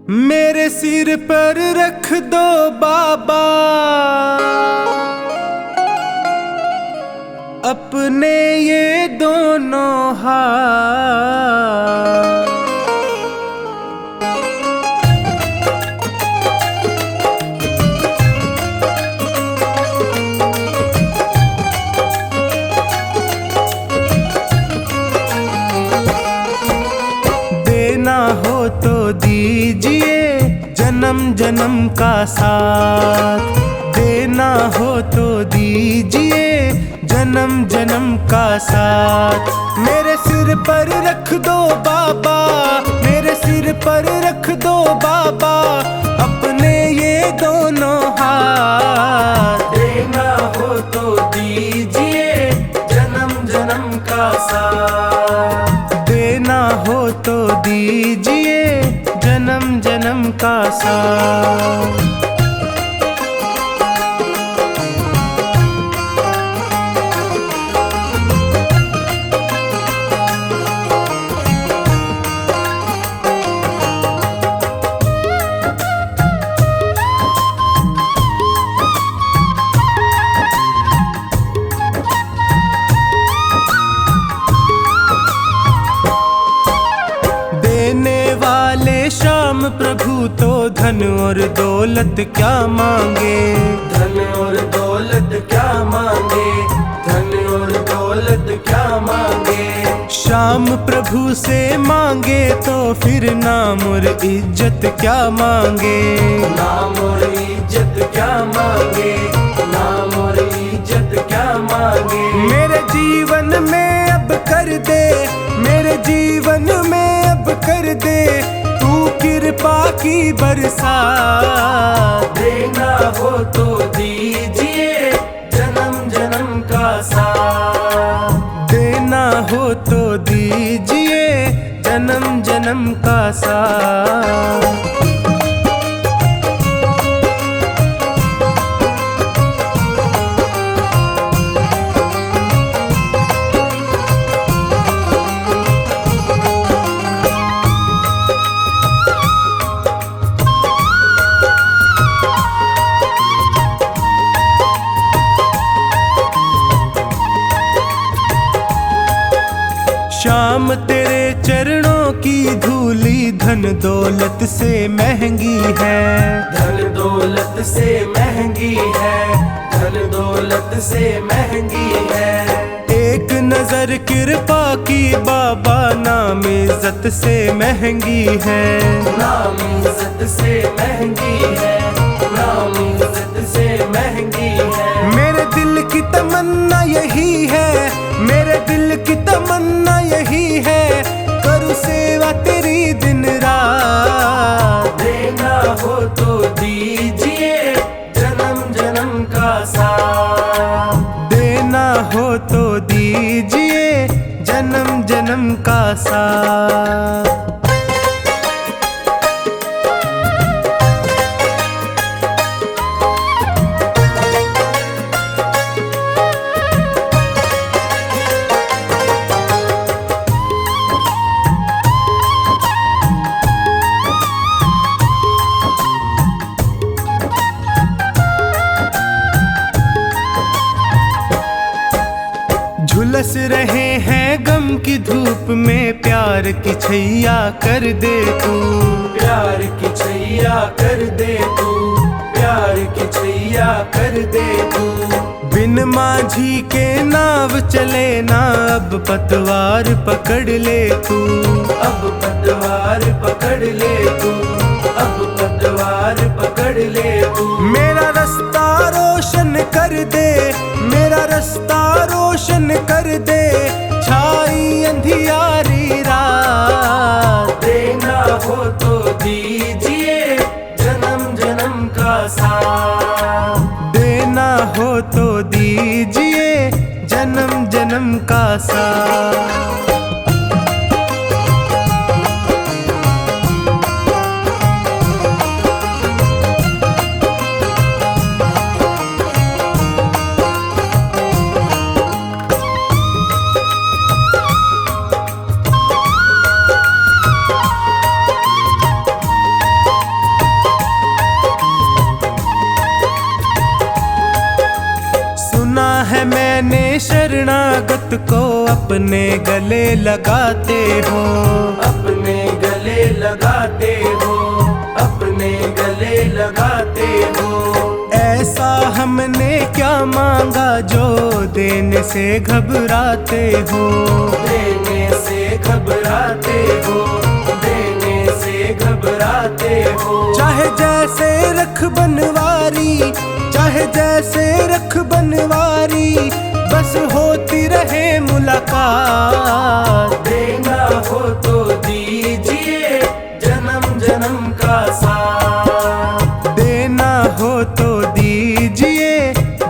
मेरे सिर पर रख दो बाबा अपने ये दोनों हाथ। देना हो तो दीजिए जन्म जन्म का साथ, देना हो तो दीजिए जन्म जन्म का साथ। मेरे सिर पर रख दो बाबा, मेरे सिर पर रख दो बाबा अपने ये दोनों हाथ। देना हो तो दीजिए जन्म जन्म का साथ, देना हो तो दीजिए जन्म जन्म का साथ। श्याम प्रभु तो धन और दौलत क्या मांगे, धन और दौलत क्या मांगे, धन और दौलत क्या मांगे। श्याम प्रभु से मांगे तो फिर नाम और इज्जत क्या मांगे, नाम और इज्जत क्या मांगे, नाम और इज्जत क्या मांगे। मेरे जीवन में अब कर दे, मेरे जीवन में अब कर दे तू कृपा की बरसात। देना हो तो दीजिए जन्म जन्म का साथ, देना हो तो दीजिए जन्म जन्म का साथ। श्याम तेरे चरणों की धूली धन दौलत से महंगी है, धन दौलत से महंगी है, धन दौलत से महंगी है। एक नजर कृपा की बाबा नाम इज्जत से महंगी है, नाम इज्जत से महंगी है, नाम इज्जत से महंगी है। मेरे दिल की तमन्ना यही है, मेरे दिल की तमन्ना यही है करूँ सेवा तेरी दिन रात। देना हो तो दीजिए जन्म जन्म का साथ, देना हो तो दीजिए जन्म जन्म का साथ। झुलस रहे हैं गम की धूप में प्यार की छैया कर दे तू, प्यार की छैया कर दे तू, प्यार की छैया कर दे तू। बिन माझी के नाव चले ना अब पतवार पकड़ ले तू, अब पतवार पकड़ ले तू, अब पतवार पकड़ ले तू। मेरा रास्ता रोशन कर दे, मेरा रास्ता रोशन कर दे छाई अंधियारी रात। देना हो तो दीजिए जन्म जन्म का साथ, देना हो तो दीजिए जन्म जन्म का साथ। मैंने शरणागत को अपने गले लगाते हो, अपने गले लगाते हो, अपने गले लगाते हो। ऐसा हमने क्या मांगा जो देने से घबराते हो, देने से घबराते हो, देने से घबराते हो। चाहे जैसे रख बनवारी, चाहे जैसे रख बनवारी, बस होती रहे मुलाकात। देना हो तो दीजिए जन्म जन्म का साथ, देना हो तो दीजिए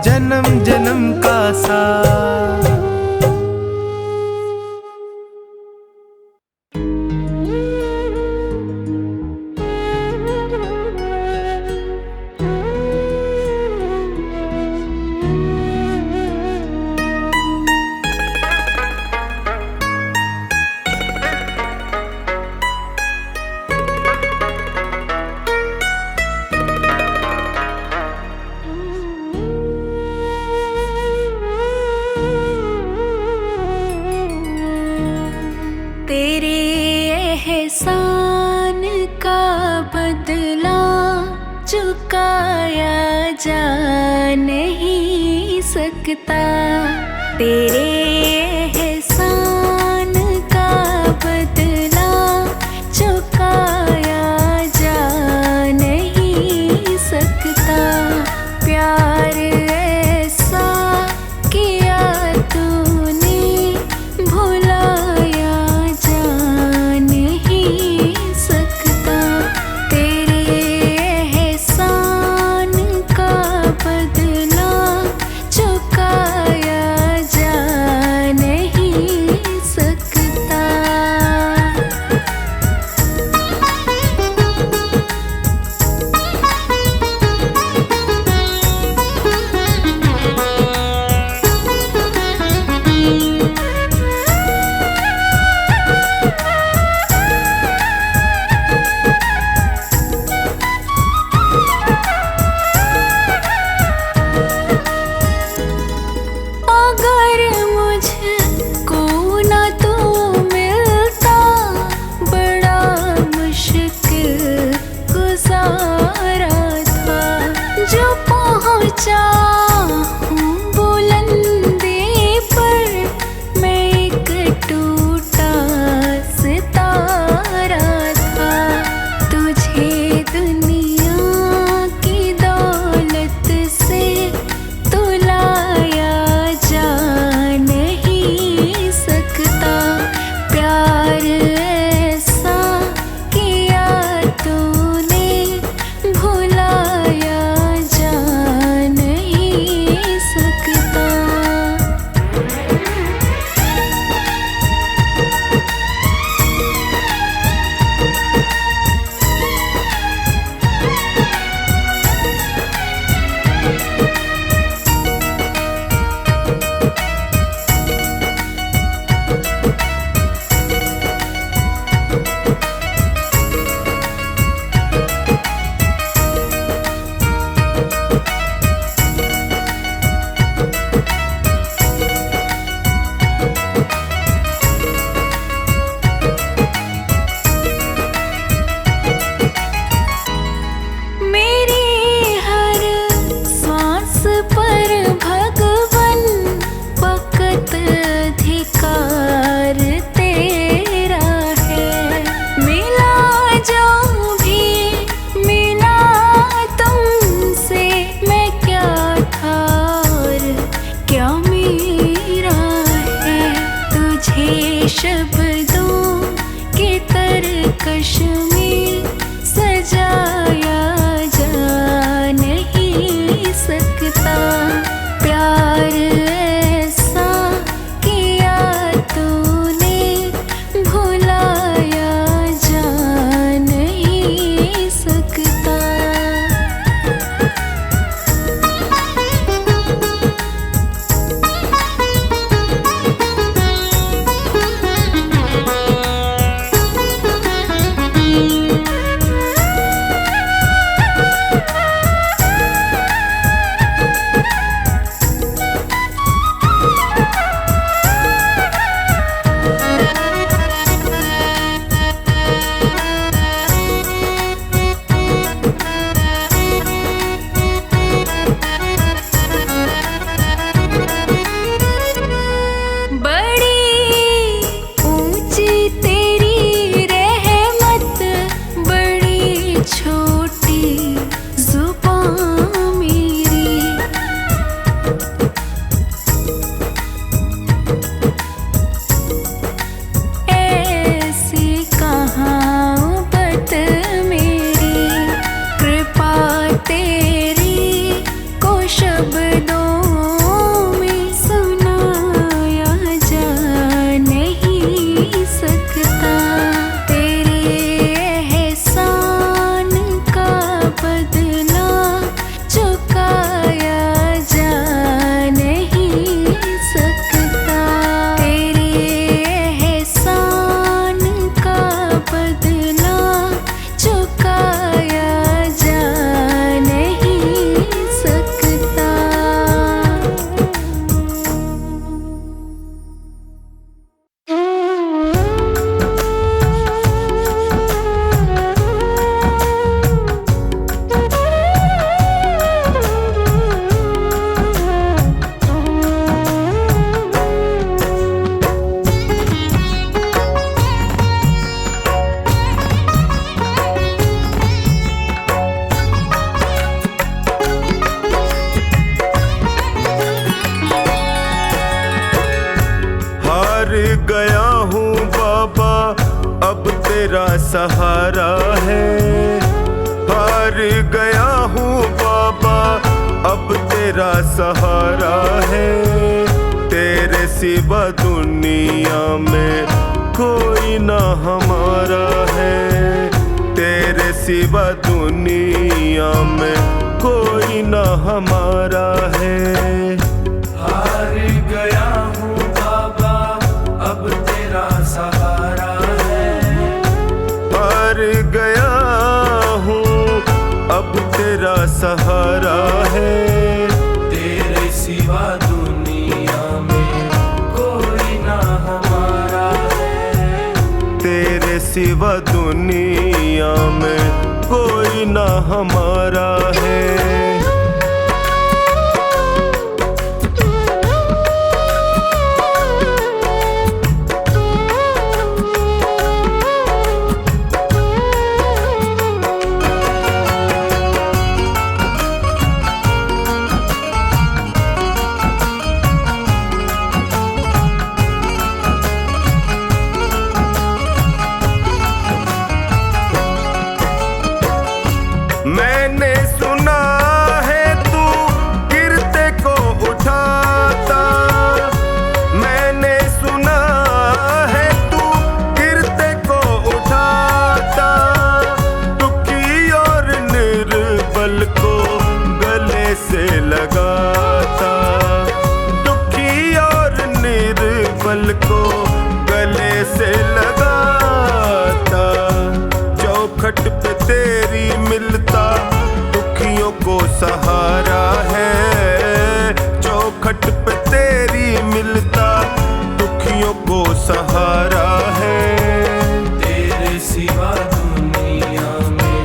जन्म जन्म का साथ। तेरे एहसान का बदला चुकाया जा नहीं सकता। तेरे एहसान का बदला चुकाया जा नहीं सकता। प्यार ऐसा किया तूने भुलाया जा नहीं सकता। तेरे एहसान का बदला चुकाया जा नहीं सकता। अगर मुझको न तू मिलता, बड़ा मुश्किल गुजारा था। जो पहुँचा हूँ बुलंदी पर, मैं एक टूटा सितारा था। तुझे दुनिया की दौलत से तुलाया जा नहीं सकता। प्यार ऐसा किया तूने भुलाया जा नहीं सहारा है। हार गया हूँ बाबा अब तेरा सहारा है। तेरे सिवा दुनिया में कोई ना हमारा है। तेरे सिवा दुनिया में कोई ना हमारा है। हार गया हूँ बाबा अब तेरा सहारा है। हार गया हूँ अब तेरा सहारा है। तेरे सिवा दुनिया में कोई ना हमारा है। तेरे सिवा दुनिया में कोई ना हमारा है। मैंने सुना है तू गिरते को उठाता। मैंने सुना है तू गिरते को उठाता। दुखी और निर्बल को गले से लगाता। दुखी और निर्बल को गले से लगाता। चौखट पे तेरी मिलता दुखियों को सहारा है। चौखट पे तेरी मिलता दुखियों को सहारा है। तेरे सिवा दुनिया में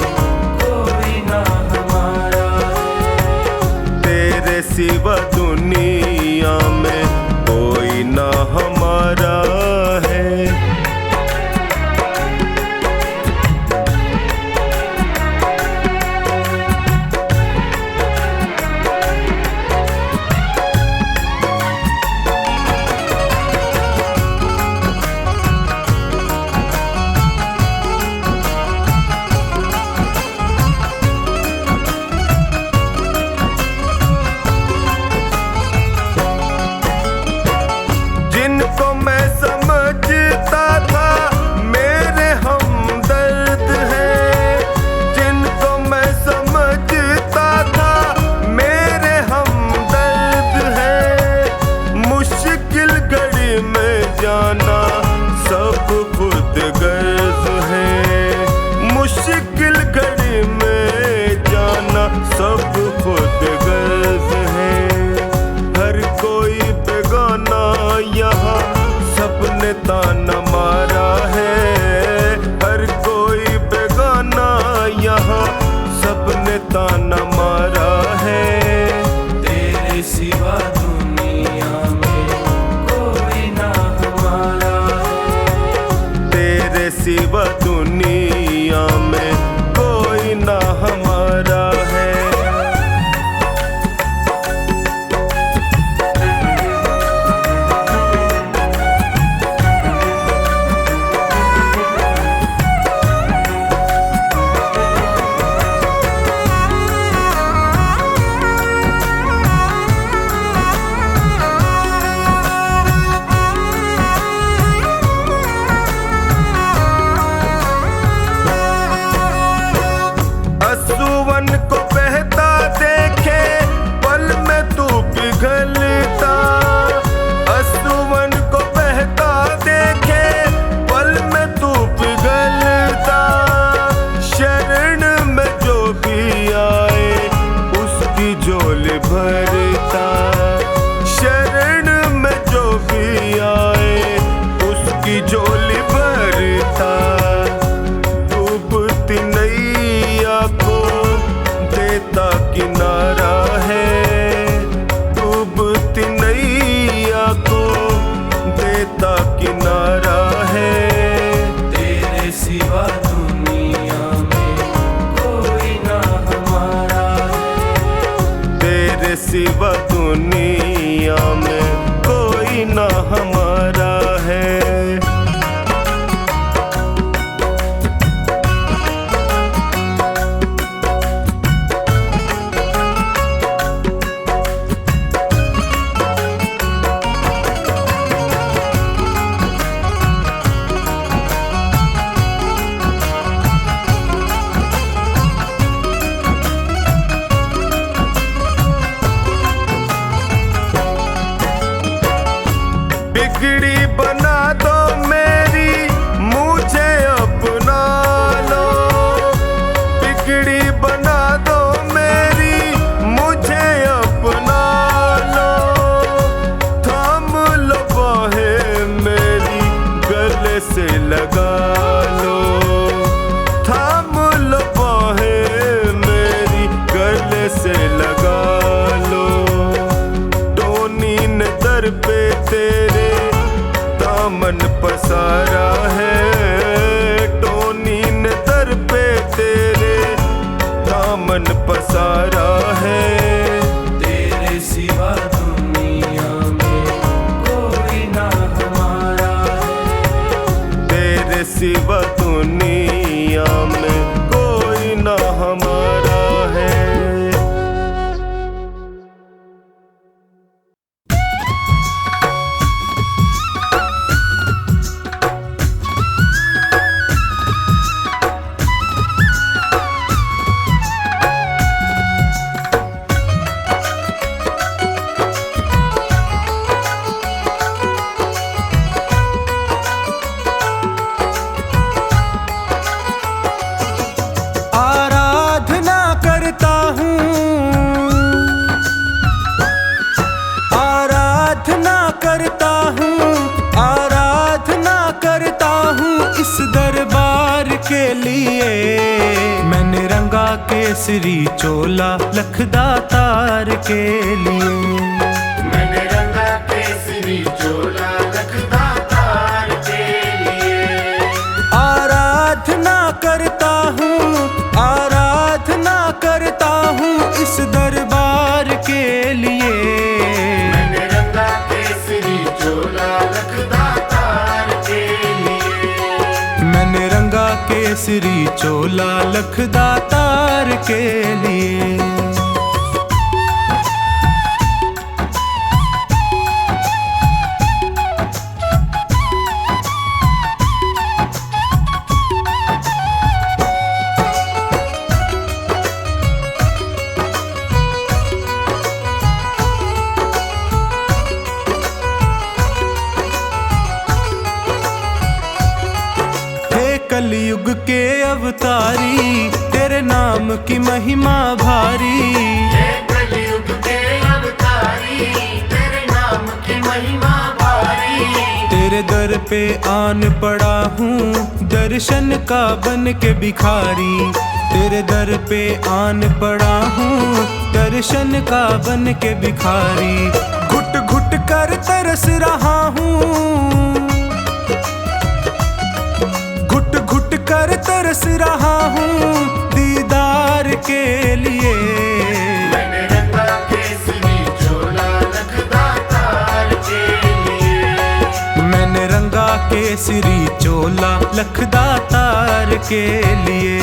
कोई ना हमारा है। तेरे सिवा दुनिया में कोई ना हमारा है। जिनको मैं समझता था मेरे हमदर्द हैं। जिनको मैं समझता था मेरे हमदर्द हैं। मुश्किल घड़ी में जाना सब खुद गर्ज है। मुश्किल घड़ी में जाना सब खुद गर्ज है। हर कोई बेगाना यहाँ सबने ताना मारा है। हर कोई बेगाना यहाँ सबने ताना मारा है। तेरे सिवा दुनिया में कोई ना हमारा है। तेरे सिवा दुनिया में कोई ना हमारा है। असुवन को बहता देखे पल में तू पिघलता। असुवन को बहता देखे पल में तू पिघलता। शरण में जो भी आए उसकी झोली भरता। शरण में जो भी आए उसकी झोली भरता। डूबती नैया को देता किनारा है। डूबती नैया को देता किनारा है। तेरे सिवा दुनिया में कोई ना हमारा है। तेरे सिवा दुनिया में कोई ना हमारा है। मन पसारा है। तेरे सिवा दुनिया में कोई ना हमारा है। तेरे सिवा दुनिया में कोई ना हमारा है। आराधना करता हूँ, आराधना करता हूँ, आराधना करता हूँ इस दरबार के लिए। मैंने रंगा केसरी चोला लखदातार के लिए। मैंने रंगा केसरी चोला लखदातार के लिए। आराधना करता हूँ, आराधना करता हूँ इस दरबार के लिए। मैंने रंगा केसरी चोला लखदातार के लिए। मैंने रंगा केसरी चोला लखदातार के लिए। कलयुग के अवतारी तेरे नाम की महिमा भारी। हे कलयुग के अवतारी तेरे नाम की महिमा भारी। तेरे दर पे आन पड़ा हूँ दर्शन का बन के भिखारी। तेरे दर पे आन पड़ा हूँ दर्शन का बन के भिखारी। घुट घुट कर तरस रहा हूँ, घुट घुट कर तरस रहा हूँ दीदार के लिए। मैंने रंगा केसरी चोला लखदातार के लिए। मैंने रंगा केसरी चोला लखदातार के लिए।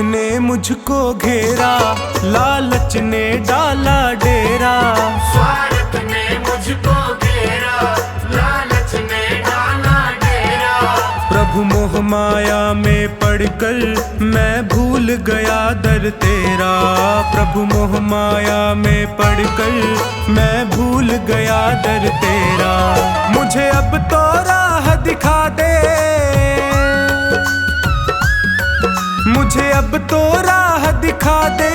ने मुझको घेरा, लालच ने डाला डेरा। स्वार्थ ने मुझको घेरा, लालच ने डाला डेरा। प्रभु मोह माया में पड़कर मैं भूल गया दर तेरा। प्रभु मोह माया में पड़कर मैं भूल गया दर तेरा। मुझे अब तो राह दिखा दे, मुझे अब तो राह दिखा दे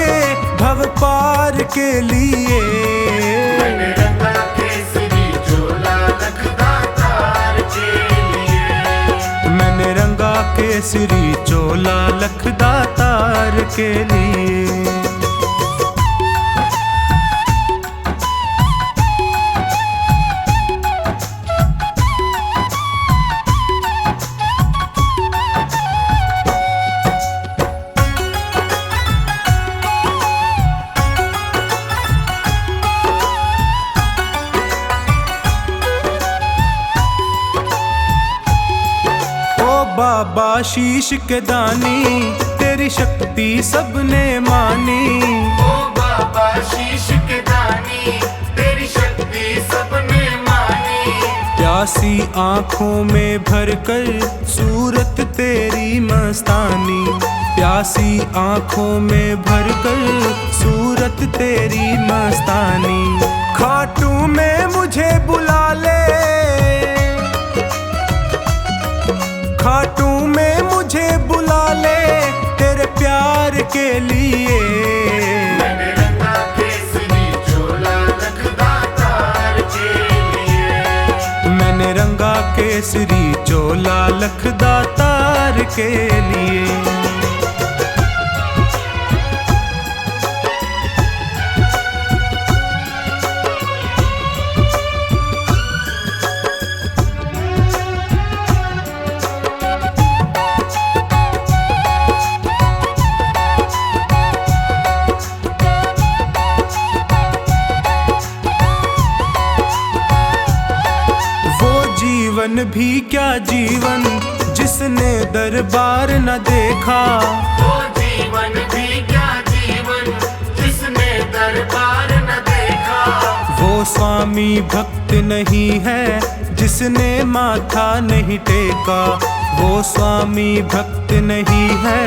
भव पार के लिए। मैंने रंगा केसरी चोला लखदातार के लिए। मैंने रंगा केसरी चोला लखदातार के लिए। बाबा शीश के दानी तेरी शक्ति सबने मानी। ओ बाबा शीश के दानी तेरी शक्ति सबने मानी। प्यासी आँखों में भरकर सूरत तेरी मस्तानी। प्यासी आँखों में भरकर सूरत तेरी मस्तानी। खाटू में मुझे बुला ले, खाटू में मुझे बुला ले तेरे प्यार के लिए। मैंने रंगा केसरी चोला लखदातार के केसरी चोला लखदातार के लिए। जीवन भी क्या जीवन जिसने दरबार न देखा, वो जीवन भी क्या जीवन जिसने दरबार न देखा। वो स्वामी भक्त नहीं है जिसने माथा नहीं टेका, वो स्वामी भक्त नहीं है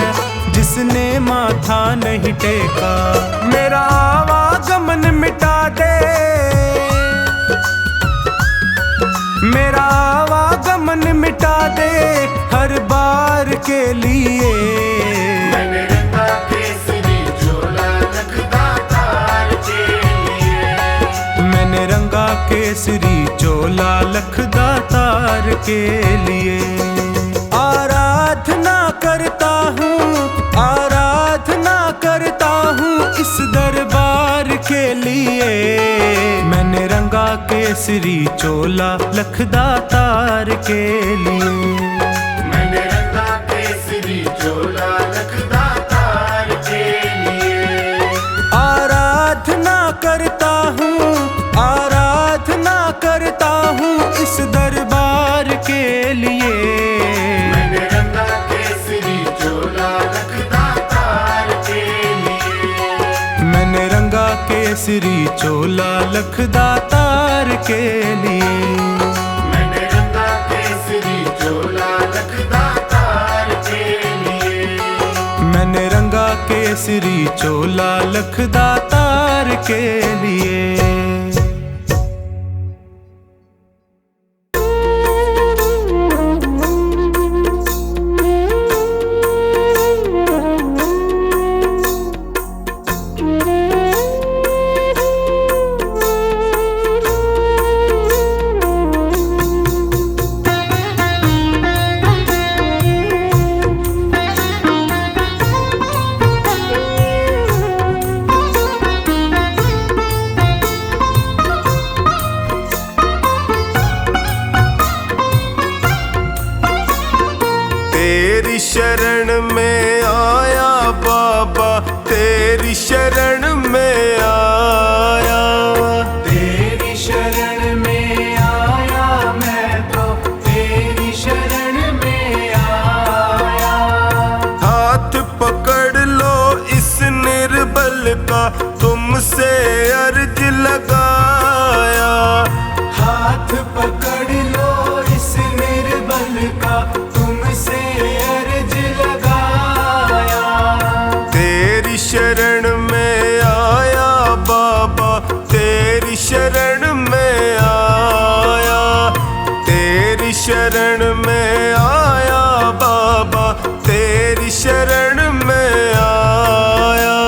जिसने माथा नहीं टेका। मेरा आवागमन मिटा दे, मेरा आवागमन मिटा दे हर बार के लिए। मैंने रंगा केसरी चोला लखदातार के लिए। मैंने रंगा केसरी चोला लखदातार के लिए। आराधना करता हूँ, आराधना करता हूँ इस दरबार के लिए। मैंने रंगा केसरी चोला लखदातार के लिए। मैंने रंगा केसरी चोला लखदातार के लिए। आराधना करता हूँ, आराधना करता हूँ इस दरबार के लिए। मैंने रंगा केसरी चोला लखदातार के लिए। मैंने रंगा केसरी चोला लखदातार के लिए। मैंने रंगा केसरी चोला लखदातार के लिए। मैंने रंगा केसरी चोला लखदातार के लिए। शरण में आया बाबा, तेरी शरण में आया। तेरी शरण में आया मैं तो, तेरी शरण में आया। हाथ पकड़ लो इस निर्बल का, तुमसे अर्ज लगाया। हाथ पकड़ लो इस निर्बल का, तुमसे अर्ज लगाया। तेरी शरण में आया बाबा, तेरी शरण में आया। तेरी शरण में आया बाबा, तेरी शरण में आया।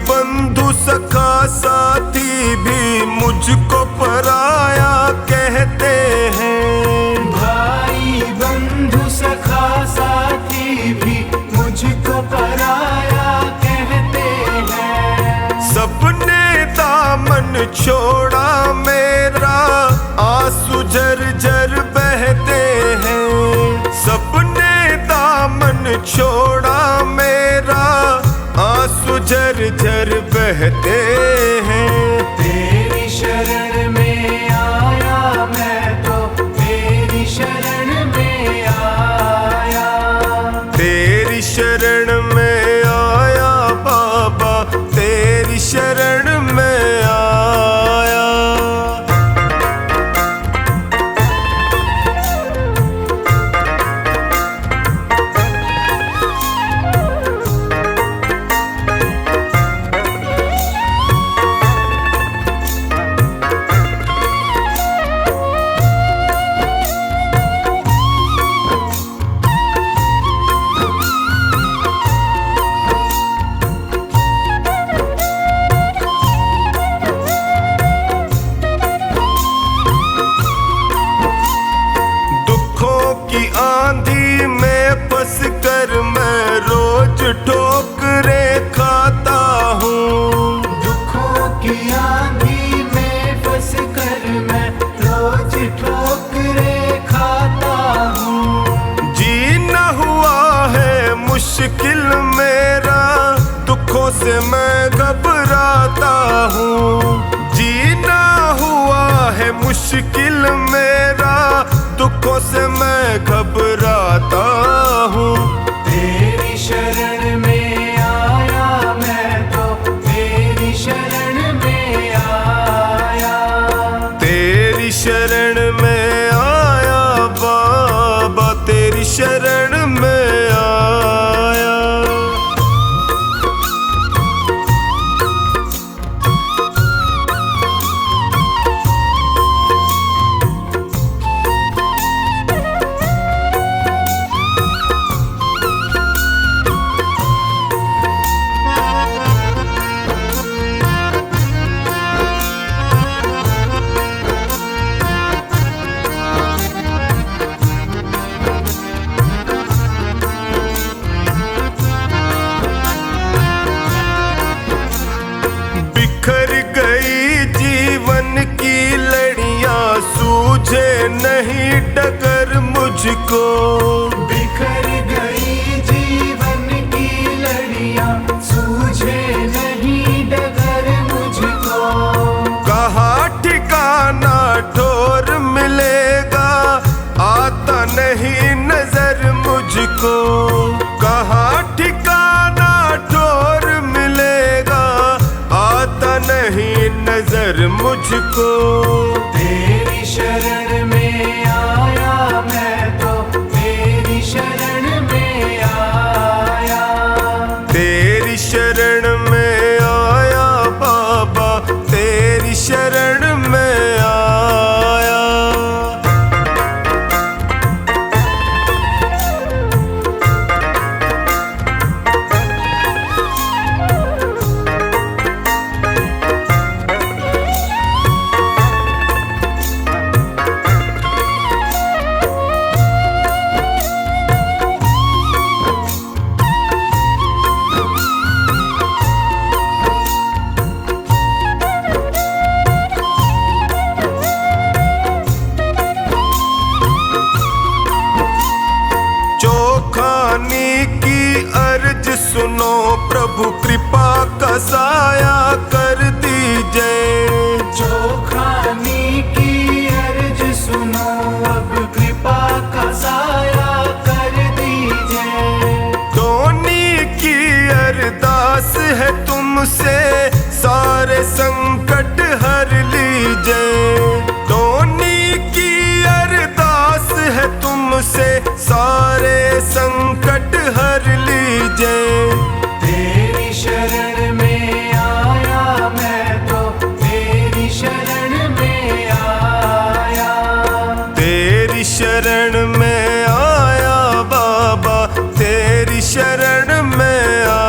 बंधु सखा साथी भी मुझको पराया कहते हैं। भाई बंधु सखा साथी भी मुझको पराया कहते हैं। सबने दामन छोड़ा मेरा, आंसू झरझर बहते हैं। सबने दामन छोड़ा मेरा, आंसू झरझर बहते हैं। तेरी शरण में आया मैं तो, तेरी शरण में आया। तेरी शरण में आया बाबा, तेरी शरण में आया। घबराता हूँ। जीना हुआ है मुश्किल मेरा, दुखों से मैं घबराता हूँ। तेरी शरण में आया मैं तो, तेरी शरण में आया। तेरी शरण में आया बाबा, तेरी शरण में आया। बिखर गई जीवन की लड़ियां, सूझे नहीं डगर मुझको। बिखर गई जीवन की लड़ियां, सूझे नहीं डगर मुझको। कहाँ ठिकाना ठोर मिलेगा, आता नहीं नजर मुझको। कहाँ ठिकाना ठोर मिलेगा, आता नहीं नजर मुझको। तेरी शरण में आया मैं तो, तेरी शरण में आया। तेरी शरण में आया बाबा, तेरी शरण में आया। चौखानी की अर्ज सुनो प्रभु, कृपा का साया कर दीजिए। चौखानी की अर्ज सुनो, अब कृपा का साया कर दीजिए। धोनी की अरदास है तुमसे, सारे संकट हर लीजिए। धोनी की अरदास है तुमसे, सारे संकट हर लीजिए। तेरी शरण में आया मैं तो, तेरी शरण में आया। तेरी शरण में आया बाबा, तेरी शरण में आया।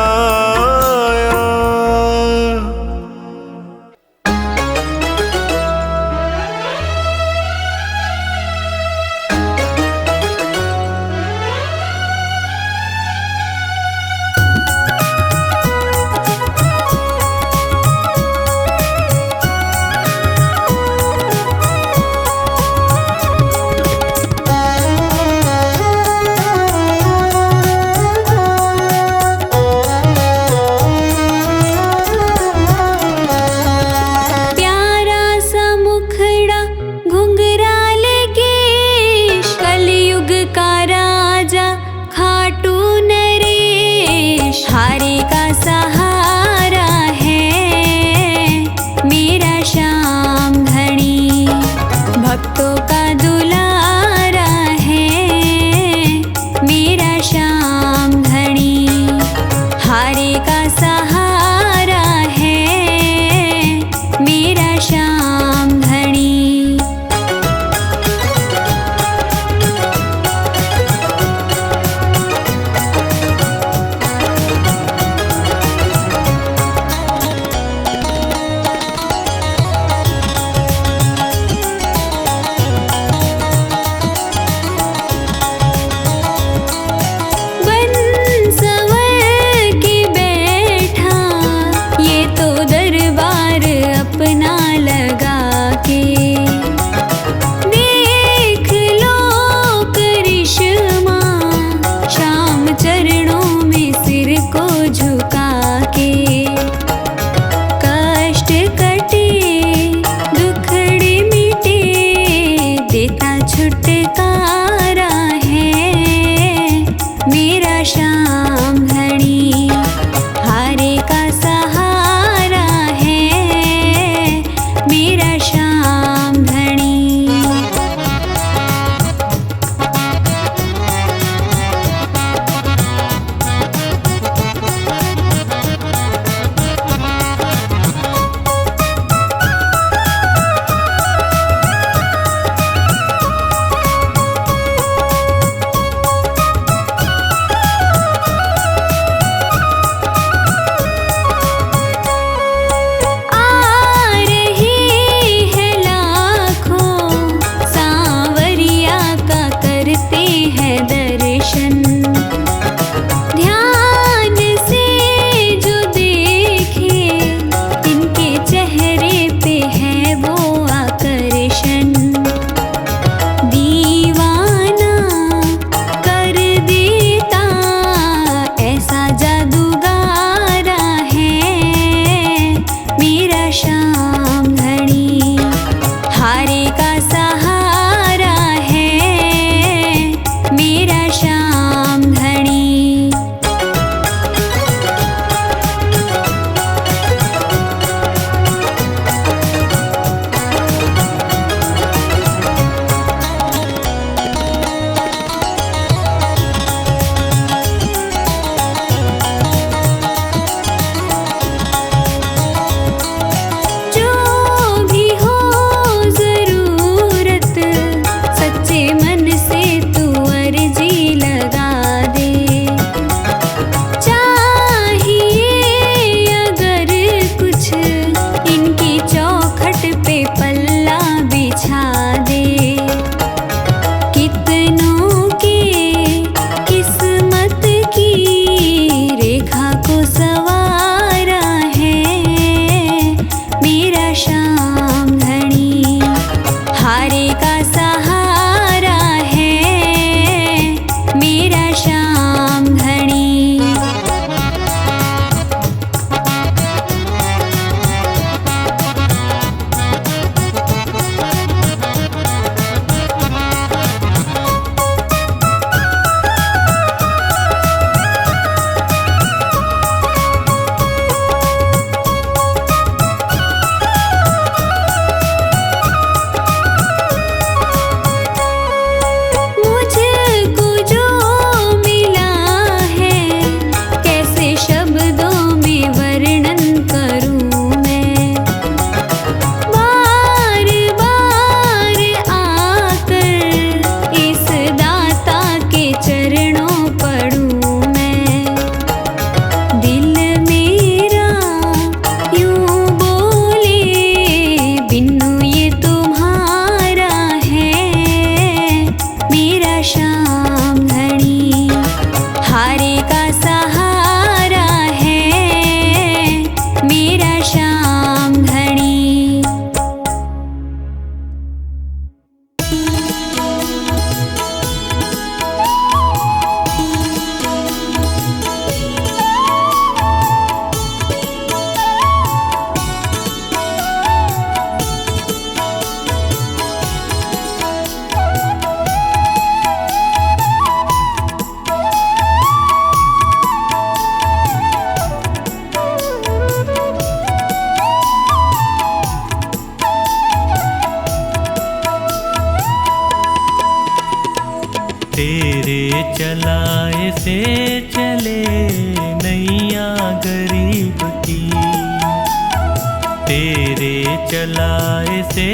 चलाए से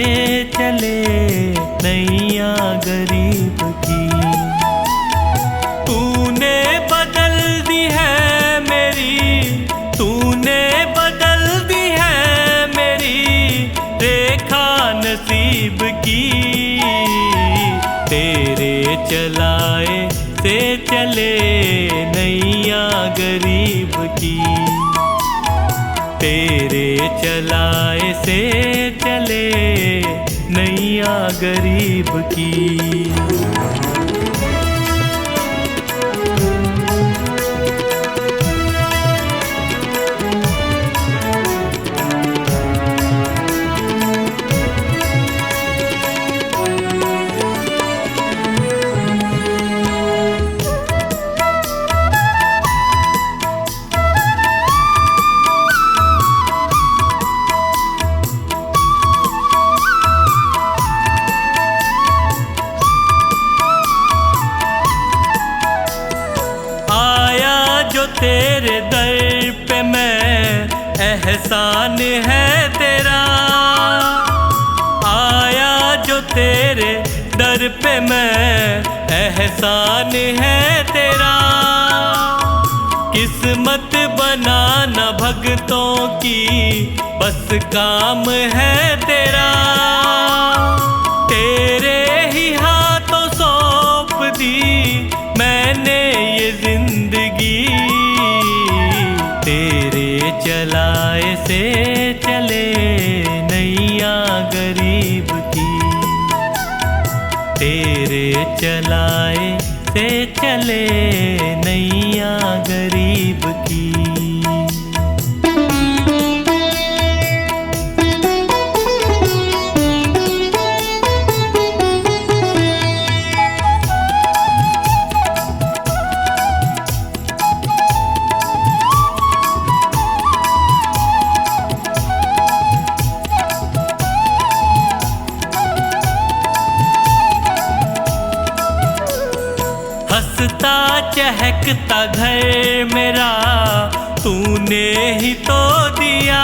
चले नैया गरीब की। तूने बदल दी है मेरी, तूने बदल दी है मेरी रेखा नसीब की। तेरे चलाए से चले नैया गरीब की। तेरे चलाए से चले नैया गरीब की। तेरे दर पे मैं एहसान है तेरा, आया जो तेरे दर पे मैं एहसान है तेरा। किस्मत बनाना भगतों की बस काम है तेरा। तेरे ही हाथों सौंप दी मैंने ये जिंदगी। तेरे चलाए से चले नैया गरीब की। तेरे चलाए से चले नैया गरीब की। हंसता चहकता घर मेरा तूने ही तो दिया।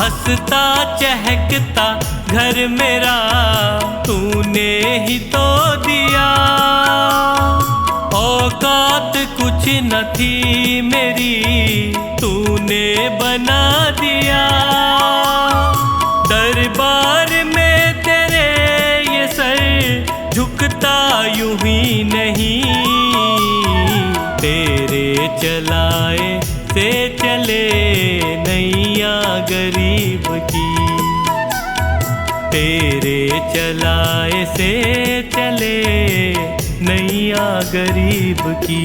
हंसता चहकता घर मेरा तूने ही तो दिया। औकात कुछ न थी मेरी तूने बना दिया। दरबार में तेरे ये सर झुकता यूं ही नहीं। तेरे चलाए से चले नैया गरीब की। तेरे चलाए से चले नैया गरीब की।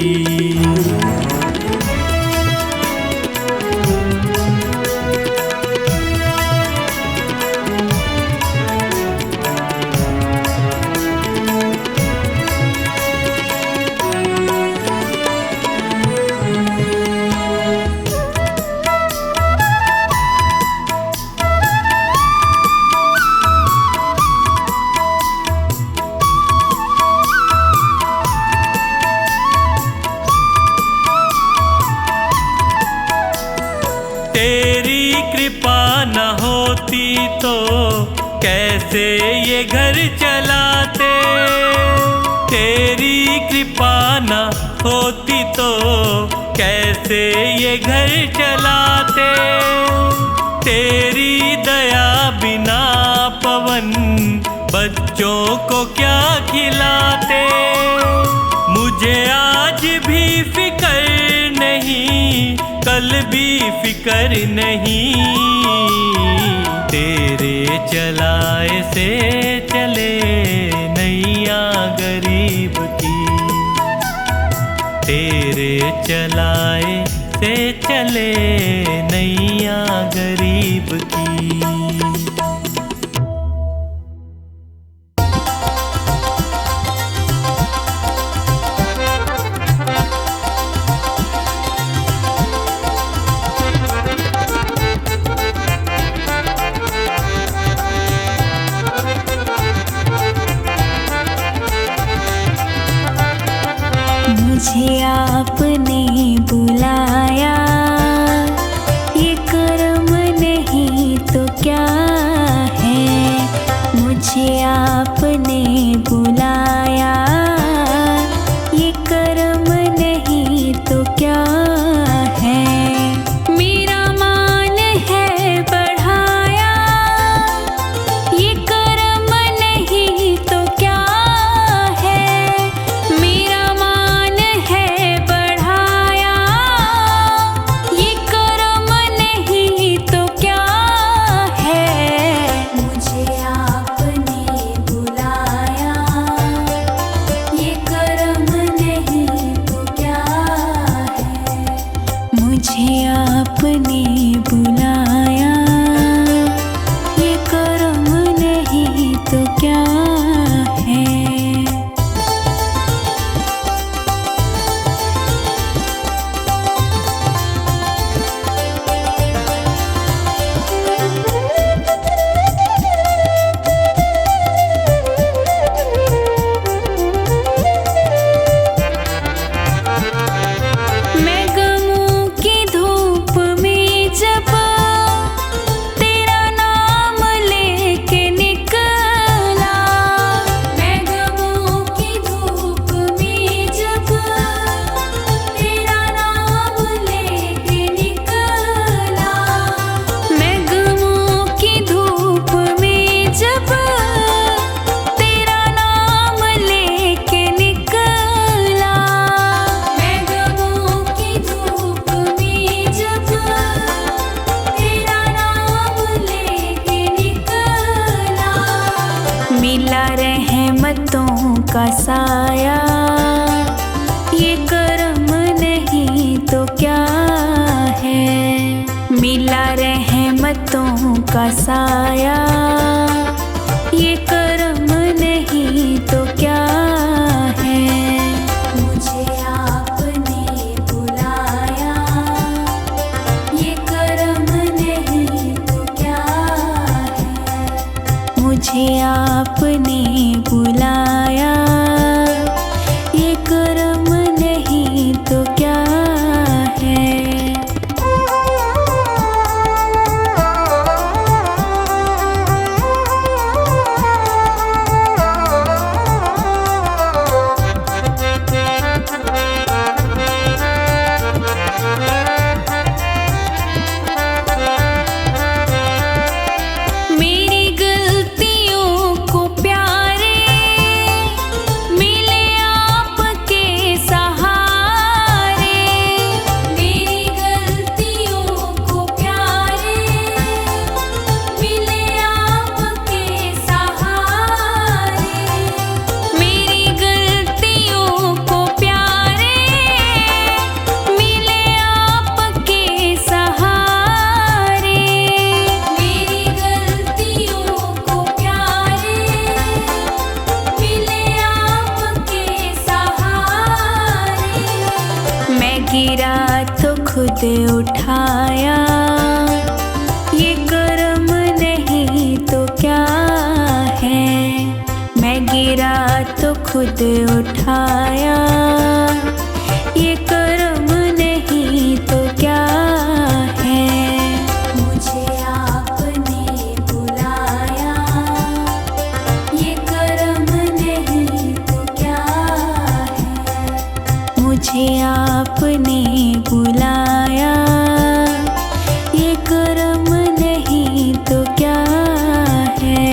तेरी कृपा न होती तो कैसे ये घर चलाते। तेरी कृपा न होती तो कैसे ये घर चलाते। तेरी दया बिना पवन बच्चों को क्या खिलाते। मुझे आज भी फिकर नहीं कल भी फिकर नहीं। तेरे चलाए से चले नैया गरीब की। तेरे चलाए से चले नैया गरीब की। मुझे आपने बुलाया, ये का साया, ये कर्म नहीं तो क्या है। मिला रहमतों का साया, ये कर्म नहीं तो क्या है। मुझे आपने बुलाया, ये कर्म नहीं तो क्या है। मुझे आपने बुलाया, ये कर्म नहीं तो क्या है। मेरी गलतियों को प्यारे मिले आपके सहारे। मेरी गलतियों को प्यारे मिले आपके सहारे। मेरी गलतियों को प्यारे मिले आपके सहारे। मेरी गलतियों को प्यारे मिले आपके सहारे। मैं गिरा तो खुद उठाया, ये कर्म नहीं तो क्या है। मैं गिरा तो खुद उठाया, ये कर्म नहीं तो क्या है। मुझे आपने बुलाया, ये कर्म नहीं तो क्या है। मुझे आपने बुलाया, ये कर्म नहीं तो क्या है।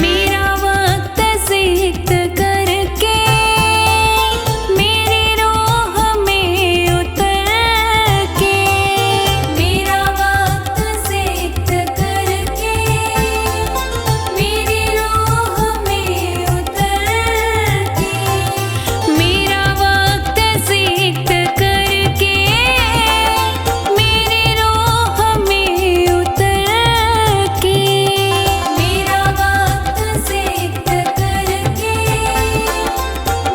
मेरा वक्त ज़िद करके मेरी रूह में उतर के। मेरा वक्त ज़िद करके मेरी रूह में उतर के। मेरा वक्त ज़िद करके मेरी रूह में उतर के। मेरा वक्त ज़िद करके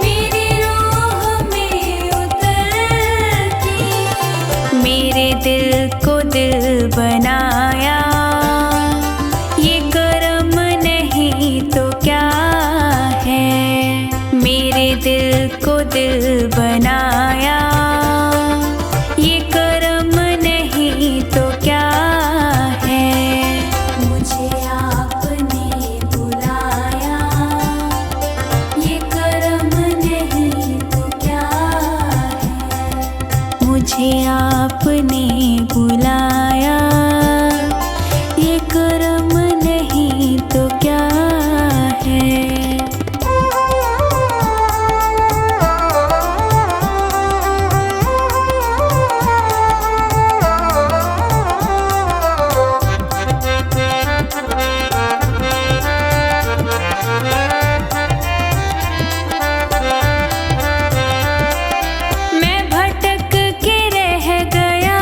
मेरी रूह में उतर के। मेरे दिल को दिल बनाया, ये कर्म नहीं तो क्या है। मेरे दिल को दिल बनाया, ये कर्म नहीं तो क्या है। मुझे आपने बुलाया, ये कर्म नहीं तो क्या है। मुझे आपने बुलाया, ये कर्म नहीं तो क्या है। मैं भटक के रह गया,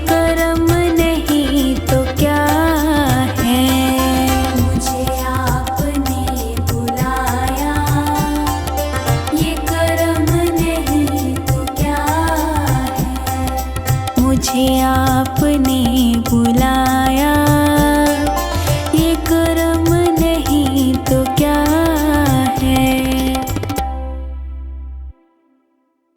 करम